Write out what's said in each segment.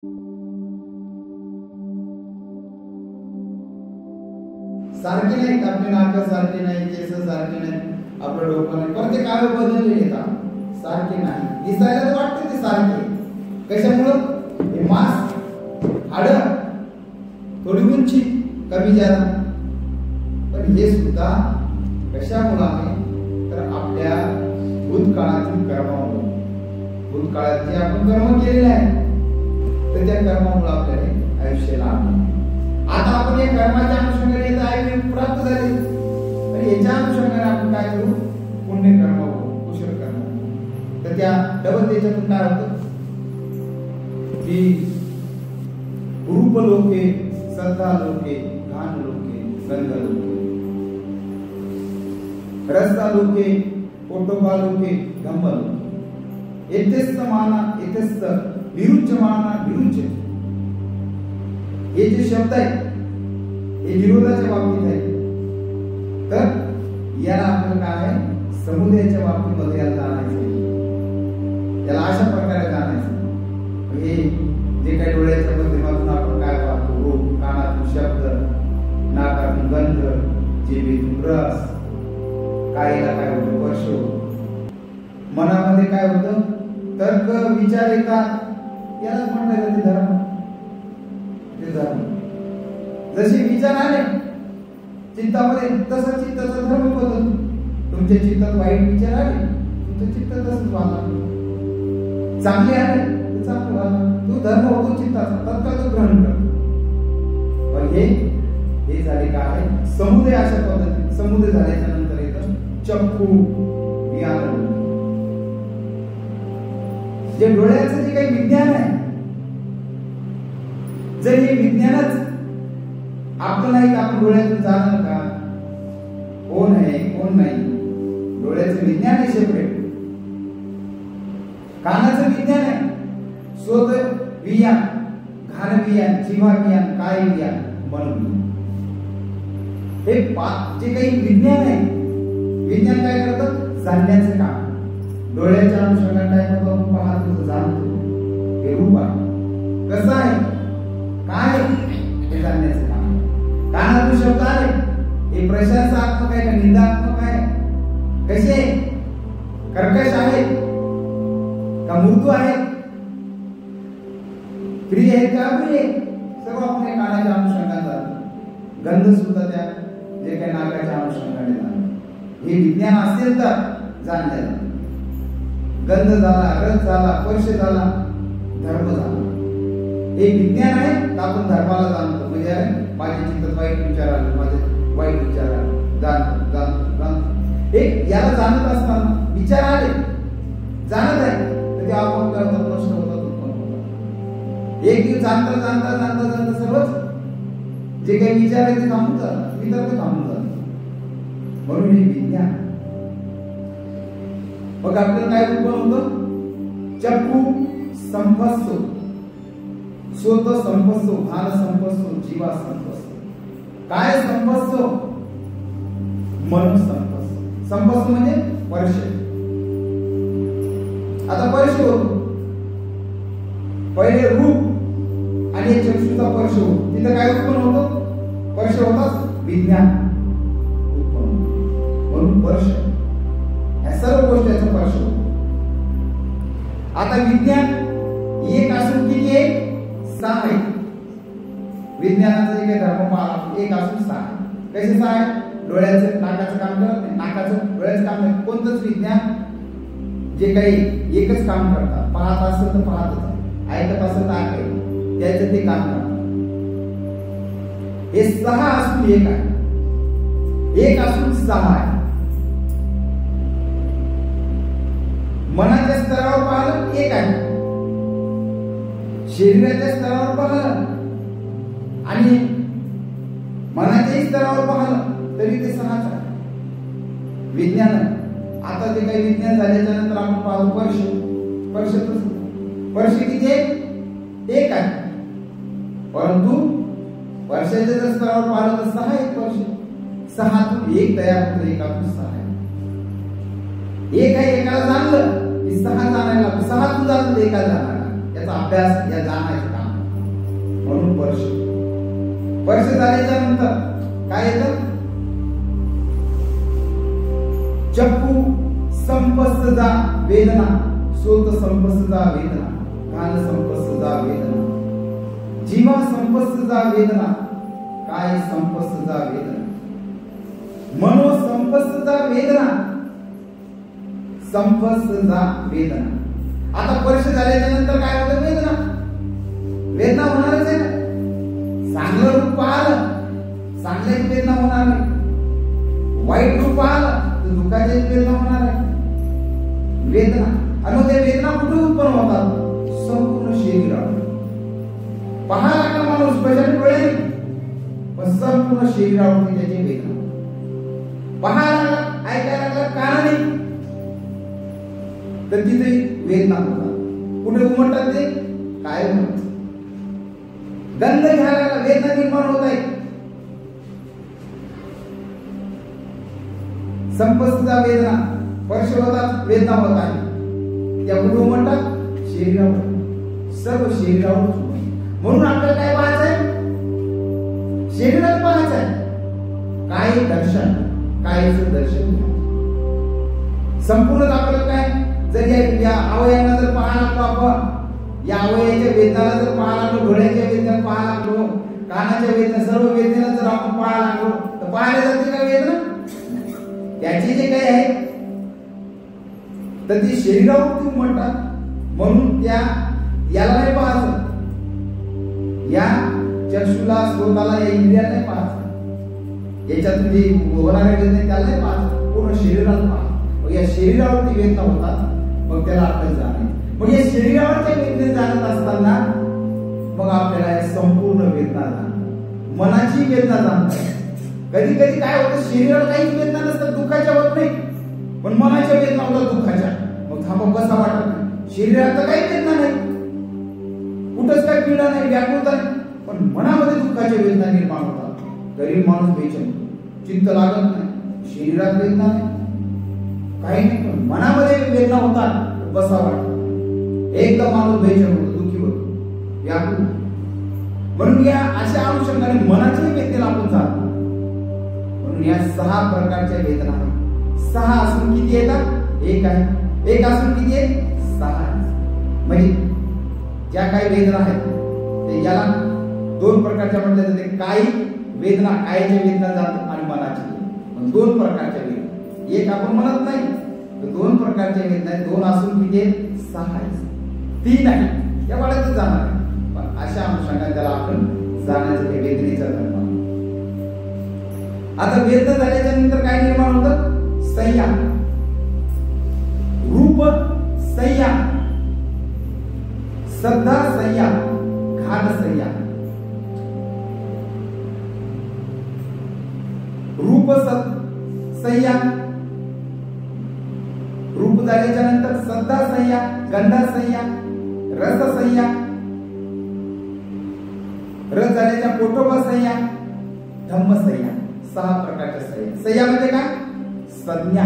सारखे नाहीत, आपले नाक सारखे नाही, केस सारखे नाही, आपलं डोकं नाही, पण ते काय बदलले येतात, सारखे नाही. दिसायला तर वाटते ते सारखे. कशामुळं? हे मांस, हाडं, थोडी उंची कमी जादा, पण हे सुद्धा कशामुळे आहे तर आपल्या भूतकाळातील कर्मामुळे. भूतकाळात जे आपण कर्म केलेले आहे तर त्या कर्मामुळे आपल्याला आयुष्य लाभलं. आता आपण या कर्माच्या अनुषंगाने आयुष्य प्राप्त झाले आणि याच्या अनुषंगाने आपण काय करू? पुण्य कर्म करू, कुशल कर्म करू. तर त्या डबल त्याच्यातून काय होतं की रूप लोके, सत्ता लोके, घान लोके, गंध लोके, रस्ता लोके, पोटोबा लोके, धम्म लोके. यथेस्त माना यथेस्त, विरुच्च माना विरुच्च. हे जे शब्द आहेत हे विरोधाच्या बाबतीत आहेत. तर याला आपल्याला काय आहे? समुदायाच्या बाबतीमध्ये याला जाणायचं, याला अशा प्रकारे जाणायचं. हे जे काही डोळ्याच्या माध्यमातून आपण काय पाहतो, रूप, कानातून शब्द, नाकातून गंध, जिभेतून रस, काळीला काय होतं? स्पर्श होतो. मनामध्ये काय होतं? तर्क, विचार येतात. यालाच म्हटलं जाते धर्म. ते धर्म जसे विचार आले चित्तामध्ये तसं चित्ताचा धर्म बदलतो. तुमच्या चित्तात वाईट विचार आले, तुमचं चित्त तसंच वागणार. चांगले आले तर चांगलं वागणार. तो धर्म होतो चित्ताचा, तत्काळ तो ग्रहण करतो. पण हे झाले काय? समुदय. अशा पद्धतीने समुदय झाल्याच्या नंतर येतं चक्षु ज्ञान. जे डोळ्याचं जे काही विज्ञान आहे, जर हे विज्ञानच आपलं नाही तर आपण डोळ्यातून जाणार का? कोण आहे कोण नाही? डोळ्याचं विज्ञान आहे सेपरेट. कानाचं विज्ञान आहे, शोध विज्ञान, घान विज्ञान, जिव्हा विज्ञान, काय विज्ञान, मन विज्ञान. हे जे काही विज्ञान आहे, विज्ञान काय करतं? जाणण्याचं काम. डोळ्याच्या अनुषंगाने काय करतो? आपण पाहतो, जाणतो. हे रूप आहे, कसं आहे, काय हे जाणण्याचं काम. कानातून शब्द आले, हे प्रशंसात्मक आहे का निंदात्मक आहे? कसे कर्कश आहे का मृदू आहे? प्रिय आहे का अप्रिय? सर्व आपल्या कानाच्या अनुषंगाने जातो. गंध सुद्धा त्या जे काही नाकाच्या अनुषंगाने जातो. हे विज्ञान असेल तर जाणले जाते. गंध झाला, रस झाला, स्पर्श झाला, धर्म झाला. हे विज्ञान आहे तर आपण धर्माला जाणतो. म्हणजे माझ्या चित्तात वाईट विचार आले, माझे वाईट विचार आले, जाणतो जाणतो जाणतो. एक याला जाणत असताना विचार आले, जाणत आहे तर ते आपण करतात, नष्ट होतात, उत्पन्न होतात. एक दिवस जाणता जाणता जाणता जाणता सर्वच जे काही विचार आहे ते थांबून जातात, वितर्क थांबून जातात. म्हणून हे विज्ञान. मग आपल्याला काय उत्पन्न होतं? चक्षु संपस्सो, शोध संपस्सो, घान संपस्सो, जीवा संपस्सो. काय संपस्सो? मन संपस्सो. संपस्सो म्हणजे स्पर्श. आता स्पर्श होतो. पहिले रूप आणि चक्षुचा स्पर्श होतो. तिथं काय उत्पन्न होतं? स्पर्श होताच विज्ञान उत्पन्न. म्हणून स्पर्श या सर्व गोष्टीचा स्पर्श होतो. आता विज्ञान एक असून किती आहे? 6 आहे. विज्ञानाचं जे काही धर्म पाळा, एक असून 6. कसे 6 आहे? डोळ्याचं, नाकाचं काम करत नाही, नाकाचं डोळ्याचं काम नाही. कोणतंच विज्ञान जे काही एकच काम करतात. पाहत असेल तर पाहतच आहे, ऐकत असेल तर ऐकत, त्याचं ते काम करतात. हे 6 असून 1 आहे, 1 असून 6 आहे. मनाच्या स्तरावर पाहिलं 1 आहे, शरीराच्या स्तरावर पाहिलं आणि मनाच्याही स्तरावर पाहिलं तरी ते 6च आहे. विज्ञान आता जे काही विज्ञान झाल्याच्या नंतर आपण पाहतो स्पर्श किती आहे? 1 आहे. परंतु स्पर्शाच्या जर स्तरावर पाहिलं तर 6 आहे स्पर्श. 6तून 1 तयार होतो, 1तून 6 आहे. 1 आहे, एकाला जाणलं की 6 जाणायला, 6तून जाणलं 1 जाणार. याचा अभ्यास या जाणायचं काम. म्हणून स्पर्श. स्पर्श झाल्याच्या नंतर काय येतं? चक्षु संपस्सदा वेदना, श्रोत संपस्सदा वेदना, कान संपस्सदा वेदना, जीवा संपस्सदा वेदना, काय संपस्सदा वेदना, मनो संपस्सदा वेदना, संपस्सदा वेदना. आता स्पर्श झाल्याच्या नंतर काय होतं? वेदना. वेदना होणारच आहे ना. चांगलं रूप पाहिलं, चांगल्याची वेदना होणार नाही. वाईट रूप पाहिलं तर दुःखाची वेदना होणार आहे. वेदना. आणि त्या वेदना कुठे उत्पन्न होतात? संपूर्ण शरीरावर. पाहायला लागला माणूस स्पेशल डोळ्याने, पण संपूर्ण शरीरावरती त्याची वेदना. पाहायला लागला, ऐकायला लागला कानाने, तर तिथे वेदना होतात. कुठे उमटतात ते? काय म्हणतात? गंध घ्यायला लागला, वेदना निर्माण होत आहे. संपस्सदा वेदना, स्पर्श होतात, वेदना होत आहे. त्या कुठे उमटतात? शरीरावर. सर्व शरीरावर. म्हणून आपल्याला काय पाहायचं आहे? शरीरात पाहायचं आहे. काय दर्शन, कायचं दर्शन. संपूर्ण आपल्याला काय, जर या अवयवांना जर पाहायला लागलो आपण, या अवयवाच्या वेदनाला जर पाहायला लागलो, डोळ्याच्या वेदनेला पाहायला लागलो, कानाच्या वेदना, सर्व वेदनेला जर आपण पाहायला लागलो, तर पाहायला जाते का वेदना? त्याचे जे काही आहे तर ते शरीरावरती म्हणतात. म्हणून त्या याला नाही पाहायचं, या चक्षुला, श्रोताला, या इंद्रियाला नाही पाहायचं. याच्यातून जे होणाऱ्या वेदना त्याला नाही पाहायचं, पूर्ण शरीराला पाहायचं. मग या शरीरावरती वेदना होतात, मग त्याला आपल्याला जाणे. मग या शरीरावरच्या वेदने जाणत असताना मग आपल्याला या संपूर्ण वेदना जाणतात. मनाची वेदना जाणतात. कधी कधी काय होतं, शरीराला काहीच वेदना नसतात, दुःखाच्या होत नाही, पण मनाच्या वेदना होतात दुःखाच्या. मग थांबा कसा वाटत नाही. शरीरात तर काही वेदना नाही, कुठंच काही पीडा नाही, व्याकुळता नाही, पण मनामध्ये दुःखाच्या वेदना निर्माण होतात. तरी माणूस बेचैन होतो, चित्त लागत नाही. शरीरात वेदना नाही, काही नाही, पण मनामध्ये वेदना होतात, बसा वाटत. एकदम माणूस बेचैन होतो, दुःखी होतो, व्याकुळ. म्हणून या अशा अनुषंगाने मनाच्या वेदनेला आपण जातो. म्हणून या 6 प्रकारच्या वेदना आहेत. 6 असून किती येतात? एक आहे. एक असून किती आहे? 6 आहे. म्हणजे ज्या काही वेदना आहेत ते याला 2 प्रकारच्या म्हटले जाते. कायिक वेदना, कायच्या वेदना जातात, आणि मनाची. 2 प्रकारच्या वेदना. एक आपण म्हणत नाही, तर 2 प्रकारच्या वेदना आहेत. 2 असून किती आहेत? 6 आहेत. 3 आहे या वाढतच जाणार आहे. पण अशा अनुषंगाने त्याला आपण जाण्याचं ते वेदनेचा धर्म. आता वेदना झाल्याच्या नंतर काय निर्माण होतं? संयम. रूप संयम, श्रद्धा संयम, घाट संयम. रूप संयम, रूप झाल्याच्या नंतर श्रद्धा संयम, गंध संयम, रस संयम, रस झाल्याच्या पोटोबा संयम, धम्म संयम. 6 प्रकारच्या संयम. संयम म्हणजे काय? संज्ञा.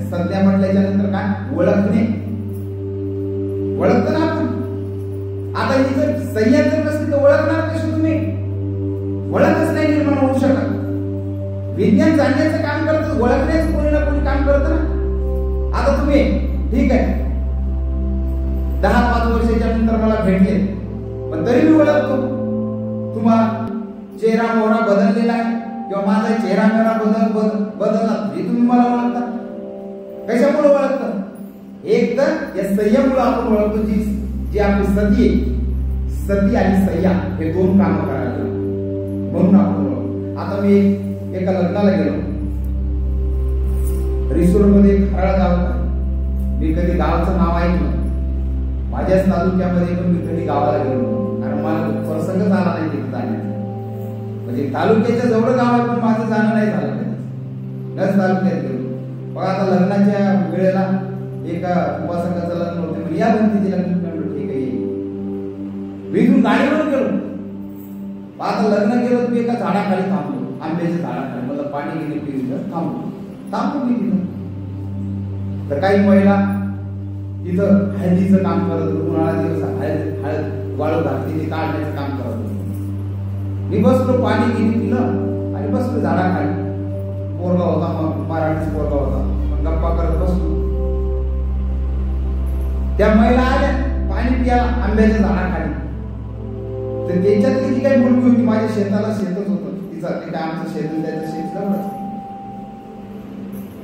संज्ञा म्हटल्याच्या नंतर काय? ओळखणे. ओळखतो ना आपण. आता ही जर संयम जर नसली तर ओळखणार कशी तुम्ही? ओळखच नाही निर्माण होऊ शकत. विज्ञान जाणण्याचं काम करतं, ओळखण्याचं कोणी ना कोणी काम करतं ना. आता तुम्ही ठीक आहे 10-5 वर्षाच्या नंतर मला भेटले, पण तरी मी ओळखतो. तुम्हाला चेहरा मोहरा बदललेला आहे, किंवा माझा चेहरा मेहरा बदलला, हे तुम्ही मला ओळखता. कशामुळे ओळखतं? एक तर या संयमामुळे आपण ओळखतो. जी आपली सती आहे, सती आणि संयम हे 2 कामं करायला, म्हणून आपण ओळखतो. आता मी एका लग्नाला गेलो, रिसोड मध्ये खराळ गाव आहे. मी कधी गावाचं नाव ऐकलं, माझ्याच तालुक्यामध्ये, पण मी कधी गावाला गेलो कारण मला प्रसंगच आला नाही तिथे जाण्याचा. म्हणजे तालुक्याच्या जवळ गाव आहे, पण माझं जाणं नाही झालं कधी. नस तालुक्यात गेलो. मग आता लग्नाच्या वेळेला एका उपासकाचं लग्न होते, म्हणजे या बंदीचे लग्न. ठीक आहे, मी इथून गाडीवर गेलो. आता लग्न गेलो, मी एका झाडाखाली थांबलो, आंब्याच्या झाडाखाली. मला पाणी गेले पिऊन थांबलो मी तिथं. तर काही महिला तिथं हळदीचं काम करत, उन्हाळा दिवस हळद वाळू घातली ते काढण्याचं काम करत होतो. मी बसलो, पाणी गिनी पिलं आणि बसलो झाडाखाली. पोरगा होता, मग मराठीच पोरगा होता, मग गप्पा करत बसलो. त्या महिला आल्या पाणी पिया आंब्याच्या झाडाखाली. तर त्याच्यातली जी काही मुलगी होती, माझ्या शेताला शेतच होतं तिचा, ते काय आमचं शेत त्याचं शेत जवळच.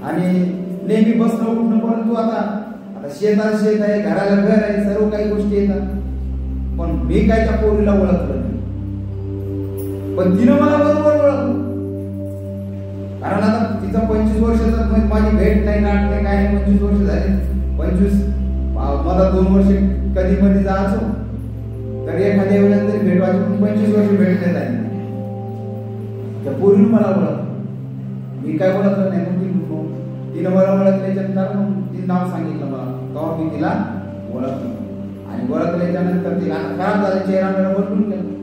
आणि नेहमी बसणं उठणं, परंतु आता शेताला शेत आहे, घराला घर आहे, सर्व काही गोष्टी येतात. पण मी काय त्या पोरीला ओळखलं नाही, पण तिनं मला बरोबर ओळखलं. कारण आता तिचा 25 वर्षाचा माझी भेट नाही, गाठ नाही, काय नाही. 25 वर्ष झाले. 25 मला 2 वर्ष कधी मध्ये जायचो, तर एखाद्या वेळेला तरी भेटवायची, पण 25 वर्ष भेट नाही झाली. त्या पोरीनं मला ओळखलं, मी काय ओळखलं नाही. मग तिनं मला ओळखल्याच्यानंतर तिने नाव सांगितलं मला, तेव्हा मी तिला ओळखलं. आणि ओळखल्याच्या नंतर तिला खराब झाला, चेहरा मेरा बदलून गेला.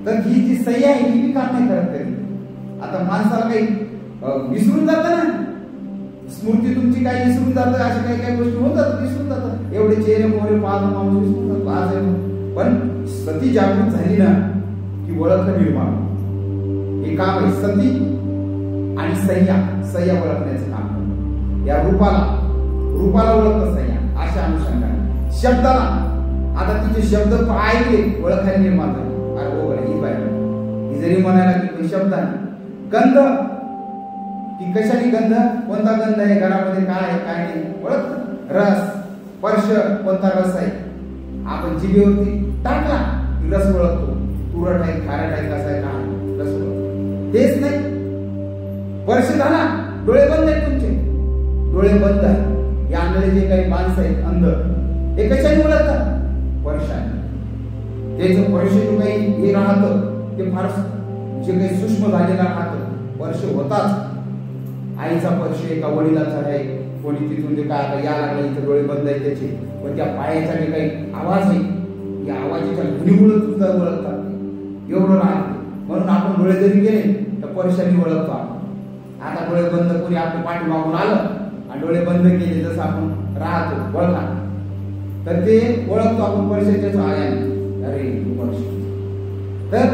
तर ही जी सही आहे ही मी काम नाही करत कधी. आता माणसाला काही विसरून जातं ना, स्मृती तुमची काही विसरून जातं, अशा काही काही गोष्टी होतात, विसरून जातात. एवढे चेहरे मोहरे पाहून माणूस विसरून जातो. आज आहे, पण सती जागृत झाली ना की ओळख निर्माण. हे काम आहे सती आणि सह्या ओळखण्याचं काम करतं. या रूपाला ओळखतं सह्या, अशा अनुषंगाने. शब्दाला आता तिचे शब्द ऐकले, ओळखायला निर्माण झाली. अरे हो बरं, ही पाहिजे. ही जरी म्हणायला की शब्दाने. गंध, की कशाने गंध, कोणता गंध आहे घरामध्ये, काय आहे काय नाही ओळख. रस, स्पर्श, कोणता रस आहे, आपण जिभेवरती टाकला की रस ओळखतो. तुरट आहे, खारट आहे, कसा आहे, काय रस ओळखतो. तेच नाही, स्पर्श झाला, डोळे बंद आहेत तुमचे, डोळे बंद आहे. हे आणलेले जे काही माणसं आहेत अंध, हे कशाने ओळखतात, स्पर्शाने. त्याचं स्पर्श जो काही हे राहतं ते फार जे काही सूक्ष्म झालेला राहतं. स्पर्श होताच, आईचा स्पर्श एका वडिलाचा आहे, कोणी तिथून जे काय या लागला, इथे डोळे बंद आहेत त्याचे. पण त्या पायाचा जे काही आवाज आहे, या आवाजाच्या ध्वनीमुळे सुद्धा ओळखतात. एवढं राहतं. म्हणून आपण डोळे जरी गेले तर स्पर्शाने ओळखतो आपण. आता डोळे बंद, कोणी आपल्या पाठीमागून आलं आणि डोळे बंद केले, जसं आपण राहतो ओळखा, तर ते ओळखतो आपण स्पर्शाच्या सहाय्याने. अरे स्पर्श. तर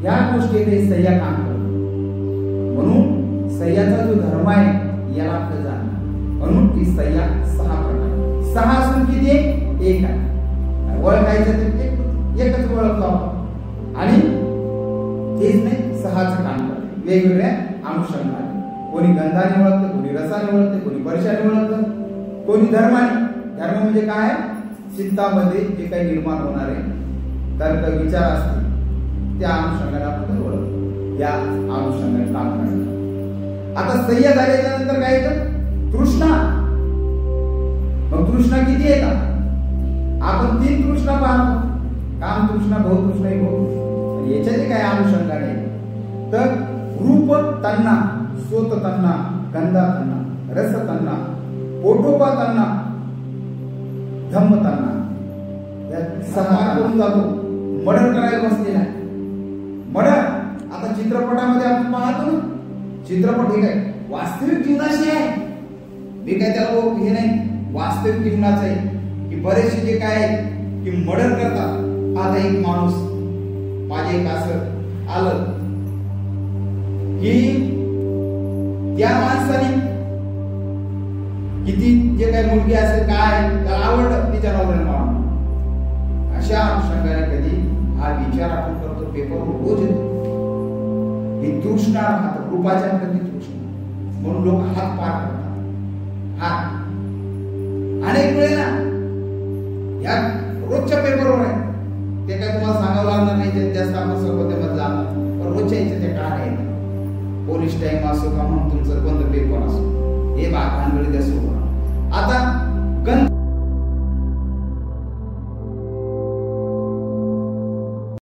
या गोष्टी ते सह्या काम करतो. म्हणून सह्याचा जो धर्म आहे याला आपलं जाणं. म्हणून ती सह्या 6 प्रकार. 6 असून किती आहे, 1 आहे. ओळखायचं तर एकच ओळखतो आपण. आणि तेच नाही, 6चं काम करते वेगवेगळ्या अनुषंगाने. कोणी गंधाने ओळखतं, कोणी रसाने ओळखतं, कोणी स्पर्शाने ओळखतं, कोणी धर्माने. धर्म म्हणजे काय, चित्तामध्ये जे काही निर्माण होणारे तर्क विचार असतील त्या अनुषंगाने आपण ओळखतो. या अनुषंगाने काम करतात. आता सह्य झाल्याच्या नंतर काय येतं, तृष्णा. मग तृष्णा किती येतात, आपण 3 तृष्णा पाहतो. काम तृष्णा, भव तृष्णा, भव. याच्याचे काय अनुषंगाने, तर रूप तन्ना, सोत तन्ना, गंधा तन्ना, रस तन्ना, पोटोपा तन्ना, धम्म तन्ना. या 6 करून जातो. मर्डर करायला बसलेला आहे. मर्डर आता चित्रपटामध्ये आपण पाहतो ना, चित्रपट हे काय वास्तविक जीवनाशी आहे. मी काय त्याला हे नाही, वास्तविक जीवनाचं आहे. की बरेचसे जे काय आहे की मर्डर करतात. आता एक माणूस माझे एक असं आलं की त्या माणसाने किती जे काही मुलगी असेल काय त्याला आवडलं, तिच्या नवऱ्याला मारून. अशा अनुषंगाने कधी हा विचार आपण करतो, पेपरवर रोज येतो. ही तृष्णा राहतात, रूपाच्या प्रती तृष्णा. म्हणून लोक हात पार करतात. हात अनेक वेळेला या रोजच्या पेपरवर आहे, ते काय तुम्हाला सांगावं लागणार नाही, जास्त आपण सर्वतेमध्ये जाणार. पण रोजच्या इथे ते काय आहे, पोलीस टाइम असो का म्हणून तुमचं बंद पेपर असो, हे भानगडी असो. आता